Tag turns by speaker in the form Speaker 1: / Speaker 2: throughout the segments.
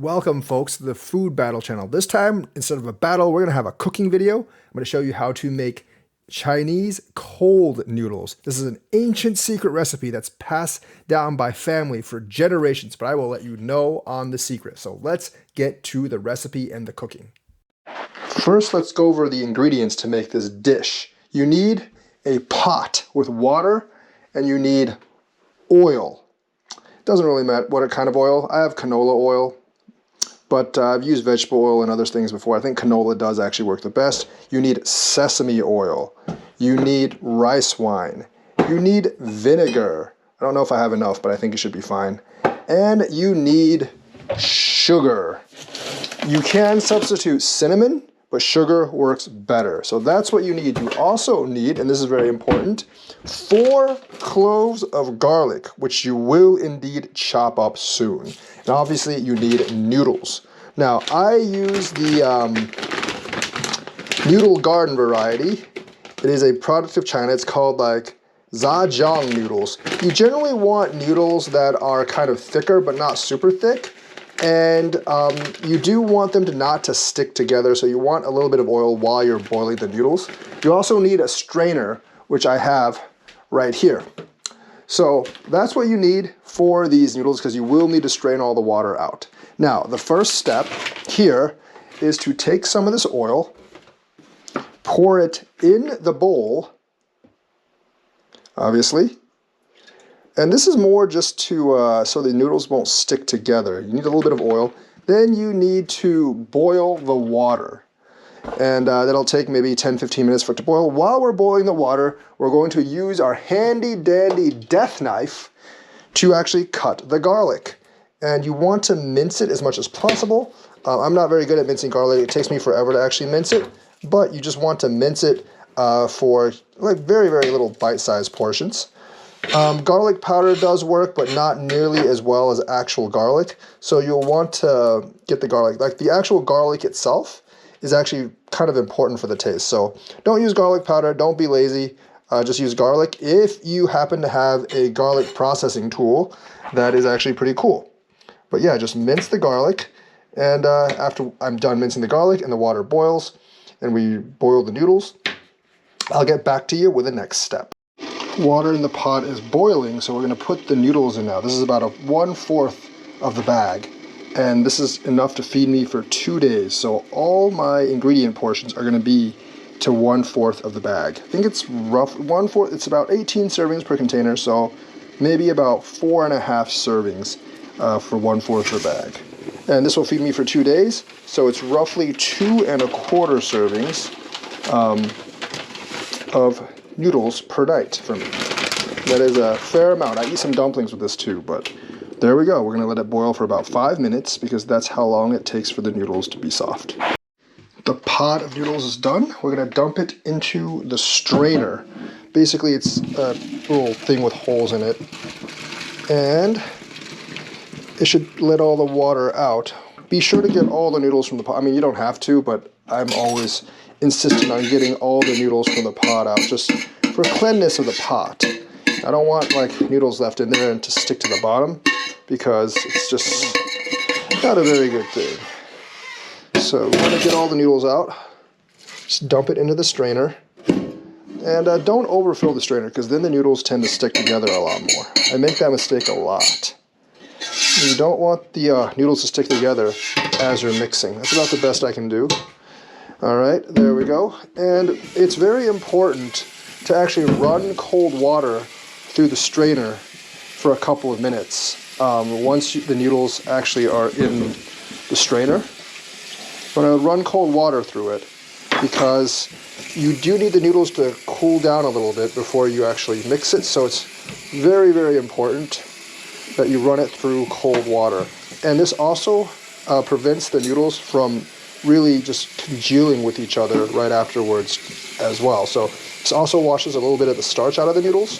Speaker 1: Welcome folks to the Food Battle channel. This time, instead of a battle, we're going to have a cooking video. I'm going to show you how to make Chinese cold noodles. This is an ancient secret recipe that's passed down by family for generations, but I will let you know on the secret. So let's get to the recipe and the cooking. First, let's go over the ingredients to make this dish. You need a pot with water and you need oil. It doesn't really matter what kind of oil. I have canola oil. But I've used vegetable oil and other things before. I think canola does actually work the best. You need sesame oil. You need rice wine. You need vinegar. I don't know if I have enough, but I think it should be fine. And you need sugar. You can substitute cinnamon, but sugar works better. So that's what you need. You also need, and this is very important, 4 cloves of garlic, which you will indeed chop up soon. And obviously you need noodles. Now I use the Noodle Garden variety. It is a product of China. It's called like zhajiang noodles. You generally want noodles that are kind of thicker but not super thick. And you do want them not to stick together, so you want a little bit of oil while you're boiling the noodles. You also need a strainer, which I have right here. So that's what you need for these noodles, because you will need to strain all the water out. Now, the first step here is to take some of this oil, pour it in the bowl, obviously. And this is more just to so the noodles won't stick together. You need a little bit of oil. Then you need to boil the water. And that'll take maybe 10-15 minutes for it to boil. While we're boiling the water, we're going to use our handy dandy death knife to actually cut the garlic. And you want to mince it as much as possible. I'm not very good at mincing garlic. It takes me forever to actually mince it. But you just want to mince it for like very, very little bite-sized portions. Garlic powder does work, but not nearly as well as actual garlic. So you'll want to get the garlic. Like the actual garlic itself is actually kind of important for the taste. So don't use garlic powder. Don't be lazy. Just use garlic. If you happen to have a garlic processing tool, that is actually pretty cool. But yeah, just mince the garlic. And after I'm done mincing the garlic and the water boils and we boil the noodles, I'll get back to you with the next step. Water in the pot is boiling, so we're going to put the noodles in now. This is about 1/4 of the bag, and this is enough to feed me for 2 days. So all my ingredient portions are going to be to 1/4 of the bag. I think it's rough 1/4. It's about 18 servings per container, so maybe about 4.5 servings for 1/4 of the bag. And this will feed me for 2 days, so it's roughly 2.25 servings of noodles per night for me. That is a fair amount. I eat some dumplings with this too, but there we go. We're going to let it boil for about 5 minutes because that's how long it takes for the noodles to be soft. The pot of noodles is done. We're going to dump it into the strainer. Basically, it's a little thing with holes in it. And it should let all the water out. Be sure to get all the noodles from the pot. I mean, you don't have to, but I'm always insistent on getting all the noodles from the pot out, just for cleanness of the pot. I don't want like noodles left in there and to stick to the bottom, because it's just not a very good thing. So we want to get all the noodles out. Just dump it into the strainer. And don't overfill the strainer, because then the noodles tend to stick together a lot more. I make that mistake a lot. You don't want the noodles to stick together as you're mixing. That's about the best I can do. All right, there we go. And it's very important to actually run cold water through the strainer for a couple of minutes. Once the noodles actually are in the strainer, I'm going to run cold water through it, because you do need the noodles to cool down a little bit before you actually mix it. So it's very, very important that you run it through cold water. And this also prevents the noodles from really just congealing with each other right afterwards as well. So this also washes a little bit of the starch out of the noodles.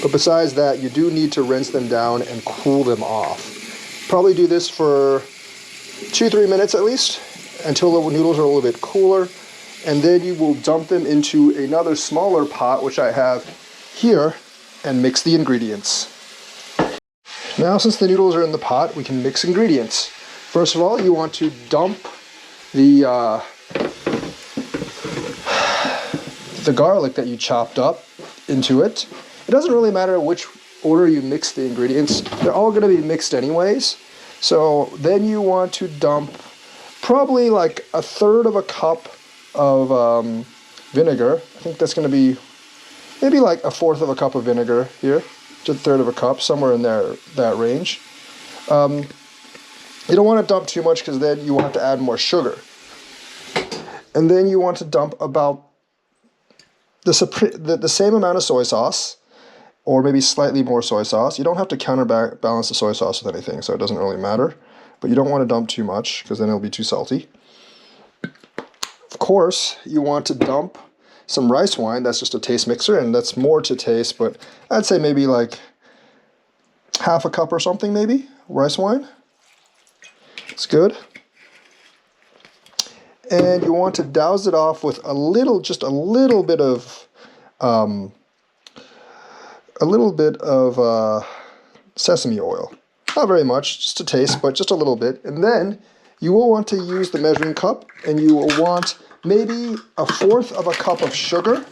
Speaker 1: But besides that, you do need to rinse them down and cool them off. Probably do this for 2-3 minutes at least, until the noodles are a little bit cooler. And then you will dump them into another smaller pot, which I have here, and mix the ingredients. Now, since the noodles are in the pot, we can mix ingredients. First of all, you want to dump the garlic that you chopped up into it. It doesn't really matter which order you mix the ingredients. They're all going to be mixed anyways. So then you want to dump probably like 1/3 cup of vinegar. I think that's going to be maybe like 1/4 cup of vinegar here. Just 1/3 cup, somewhere in there, that range. You don't want to dump too much because then you will have to add more sugar. And then you want to dump about the same amount of soy sauce, or maybe slightly more soy sauce. You don't have to counterbalance the soy sauce with anything, so it doesn't really matter. But you don't want to dump too much because then it'll be too salty. Of course, you want to dump some rice wine. That's just a taste mixer, and that's more to taste, but I'd say maybe like 1/2 cup or something, maybe, rice wine. It's good. And you want to douse it off with just a little bit of sesame oil. Not very much, just a taste, but just a little bit. And then you will want to use the measuring cup, and you will want maybe 1/4 cup of sugar,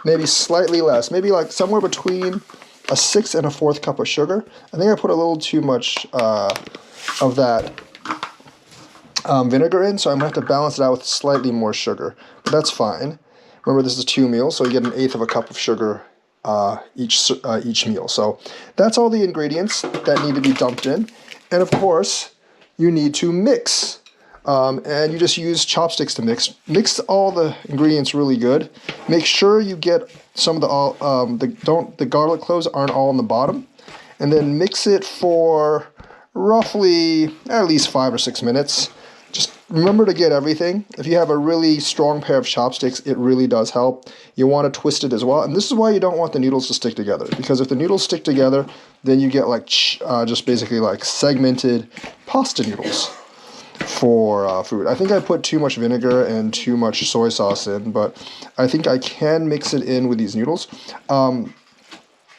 Speaker 1: maybe slightly less, maybe like somewhere between 1/6 and 1/4 cup of sugar. I think I put a little too much of that vinegar in, so I'm going to have to balance it out with slightly more sugar, but that's fine. Remember, this is 2 meals, so you get 1/8 cup of sugar each meal. So that's all the ingredients that need to be dumped in, and of course you need to mix. And you just use chopsticks to mix. Mix all the ingredients really good. Make sure you get some of the garlic cloves aren't all on the bottom, and then mix it for roughly at least 5 or 6 minutes. Just remember to get everything. If you have a really strong pair of chopsticks, it really does help. You want to twist it as well, and this is why you don't want the noodles to stick together, because if the noodles stick together, then you get like just basically like segmented pasta noodles for food. I think I put too much vinegar and too much soy sauce in, but I think I can mix it in with these noodles.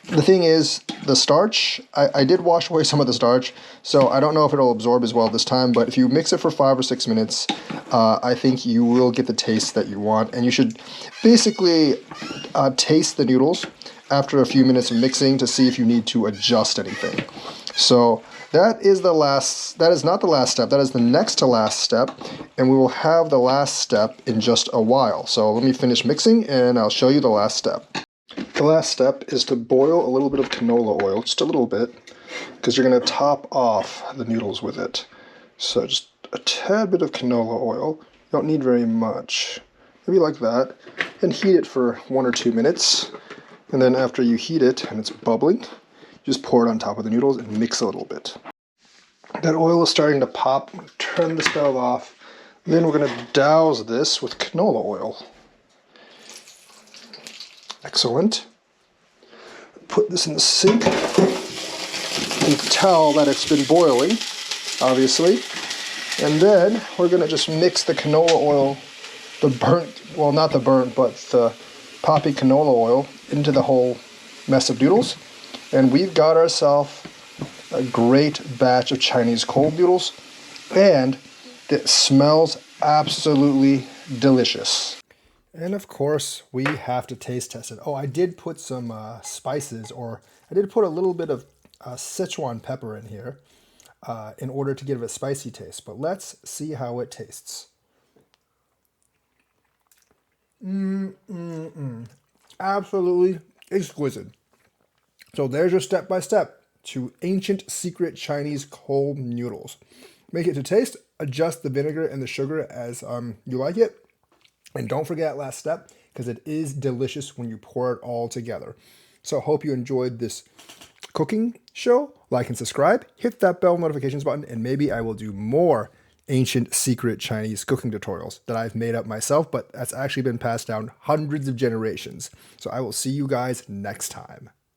Speaker 1: The thing is, the starch, I did wash away some of the starch, so I don't know if it'll absorb as well this time, but if you mix it for 5 or 6 minutes, I think you will get the taste that you want, and you should basically taste the noodles after a few minutes of mixing to see if you need to adjust anything. So that is not the last step, that is the next to last step, and we will have the last step in just a while. So let me finish mixing and I'll show you the last step. The last step is to boil a little bit of canola oil, just a little bit, because you're going to top off the noodles with it. So just a tad bit of canola oil. You don't need very much. Maybe like that. And heat it for 1 or 2 minutes. And then after you heat it and it's bubbling, just pour it on top of the noodles and mix a little bit. That oil is starting to pop. Turn the stove off. Then we're going to douse this with canola oil. Excellent. Put this in the sink. You can tell that it's been boiling, obviously. And then we're going to just mix the canola oil, not the burnt, but the poppy canola oil into the whole mess of noodles. And we've got ourselves a great batch of Chinese cold noodles, and it smells absolutely delicious. And of course, we have to taste test it. Oh, I did put some spices, or I did put a little bit of Sichuan pepper in here in order to give it a spicy taste. But let's see how it tastes. Absolutely exquisite. So there's your step-by-step to ancient secret Chinese cold noodles. Make it to taste, adjust the vinegar and the sugar as you like it. And don't forget last step, because it is delicious when you pour it all together. So hope you enjoyed this cooking show. Like and subscribe, hit that bell notifications button, and maybe I will do more ancient secret Chinese cooking tutorials that I've made up myself, but that's actually been passed down hundreds of generations. So I will see you guys next time.